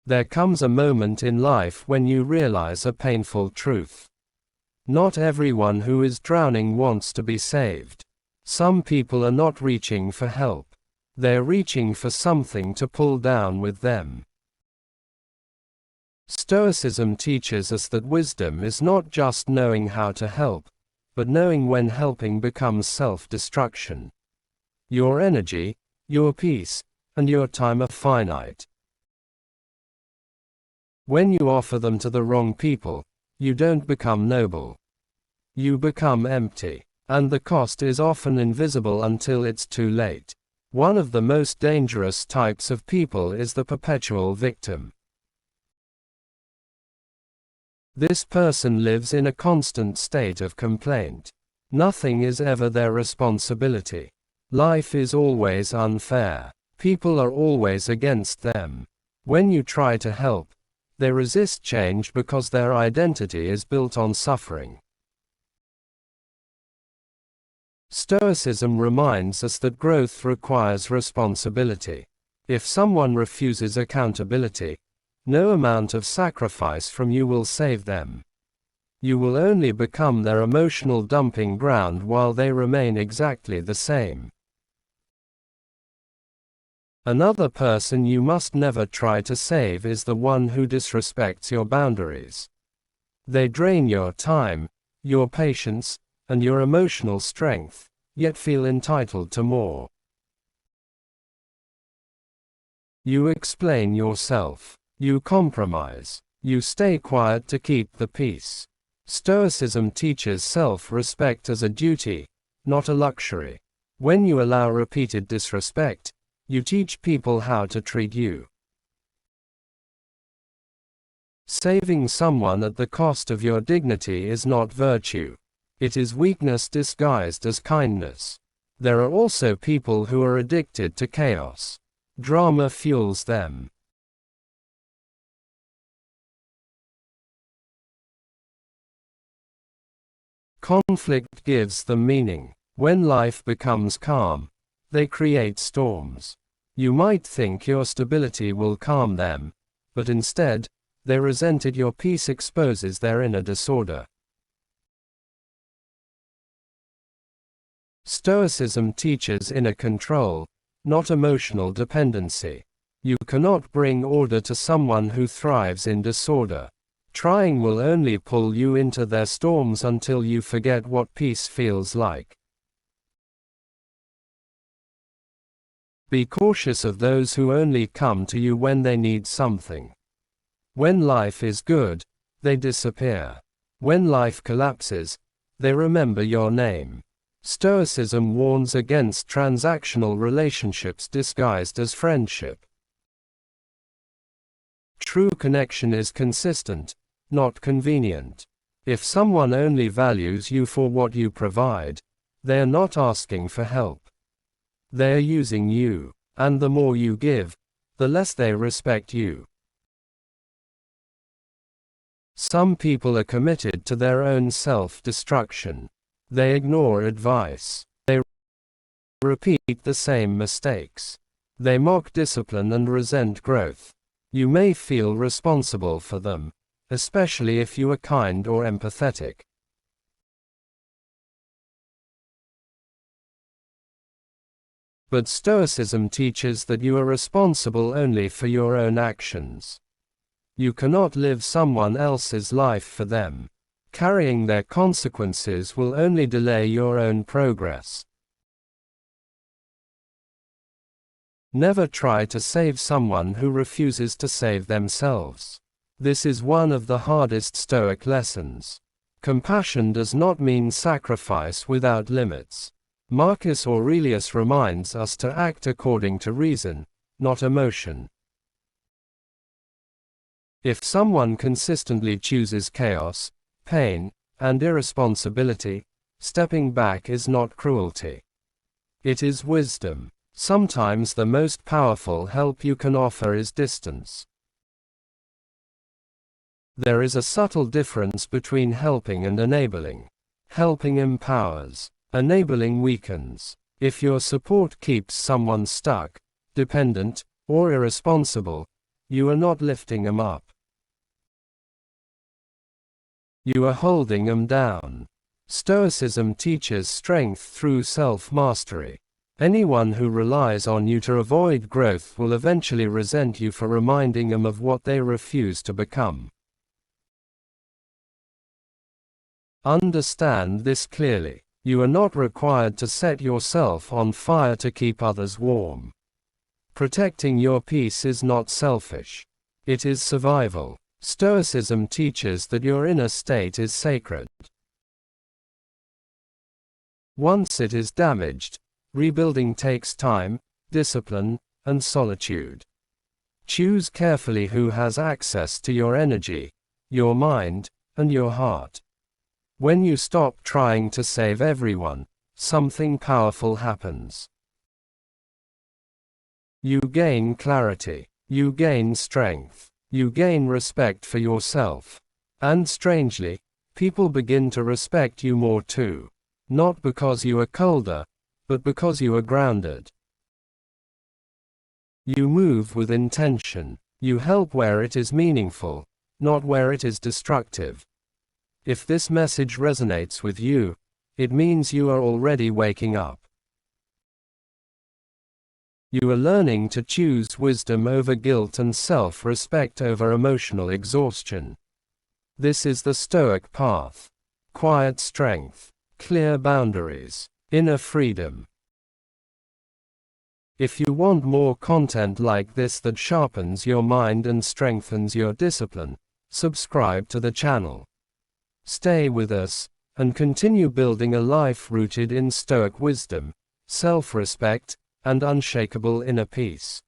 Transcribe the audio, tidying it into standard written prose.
There comes a moment in life when you realize a painful truth. Not everyone who is drowning wants to be saved. Some people are not reaching for help. They're reaching for something to pull down with them. Stoicism teaches us that wisdom is not just knowing how to help, but knowing when helping becomes self-destruction. Your energy, your peace, and your time are finite. When you offer them to the wrong people, you don't become noble. You become empty, and the cost is often invisible until it's too late. One of the most dangerous types of people is the perpetual victim. This person lives in a constant state of complaint. Nothing is ever their responsibility. Life is always unfair. People are always against them. When you try to help, they resist change because their identity is built on suffering. Stoicism reminds us that growth requires responsibility. If someone refuses accountability, no amount of sacrifice from you will save them. You will only become their emotional dumping ground while they remain exactly the same. Another person you must never try to save is the one who disrespects your boundaries. They drain your time, your patience, and your emotional strength, yet feel entitled to more. You explain yourself. You compromise. You stay quiet to keep the peace. Stoicism teaches self-respect as a duty, not a luxury. When you allow repeated disrespect, you teach people how to treat you. Saving someone at the cost of your dignity is not virtue. It is weakness disguised as kindness. There are also people who are addicted to chaos. Drama fuels them. Conflict gives them meaning. When life becomes calm, they create storms. You might think your stability will calm them, but instead, they resented your peace exposes their inner disorder. Stoicism teaches inner control, not emotional dependency. You cannot bring order to someone who thrives in disorder. Trying will only pull you into their storms until you forget what peace feels like. Be cautious of those who only come to you when they need something. When life is good, they disappear. When life collapses, they remember your name. Stoicism warns against transactional relationships disguised as friendship. True connection is consistent, not convenient. If someone only values you for what you provide, they are not asking for help. They are using you, and the more you give, the less they respect you. Some people are committed to their own self-destruction. They ignore advice. They repeat the same mistakes. They mock discipline and resent growth. You may feel responsible for them, especially if you are kind or empathetic. But Stoicism teaches that you are responsible only for your own actions. You cannot live someone else's life for them. Carrying their consequences will only delay your own progress. Never try to save someone who refuses to save themselves. This is one of the hardest Stoic lessons. Compassion does not mean sacrifice without limits. Marcus Aurelius reminds us to act according to reason, not emotion. If someone consistently chooses chaos, pain, and irresponsibility, stepping back is not cruelty. It is wisdom. Sometimes the most powerful help you can offer is distance. There is a subtle difference between helping and enabling. Helping empowers. Enabling weakens. If your support keeps someone stuck, dependent, or irresponsible, You are not lifting them up. You are holding them down. Stoicism teaches strength through self-mastery. Anyone who relies on you to avoid growth will eventually resent you for reminding them of what they refuse to become. Understand this clearly. You are not required to set yourself on fire to keep others warm. Protecting your peace is not selfish. It is survival. Stoicism teaches that your inner state is sacred. Once it is damaged, rebuilding takes time, discipline, and solitude. Choose carefully who has access to your energy, your mind, and your heart. When you stop trying to save everyone, something powerful happens. You gain clarity. You gain strength. You gain respect for yourself. And strangely, people begin to respect you more too. Not because you are colder, but because you are grounded. You move with intention. You help where it is meaningful, not where it is destructive. If this message resonates with you, it means you are already waking up. You are learning to choose wisdom over guilt and self-respect over emotional exhaustion. This is the Stoic path. Quiet strength, clear boundaries, inner freedom. If you want more content like this that sharpens your mind and strengthens your discipline, subscribe to the channel. Stay with us, and continue building a life rooted in Stoic wisdom, self-respect, and unshakable inner peace.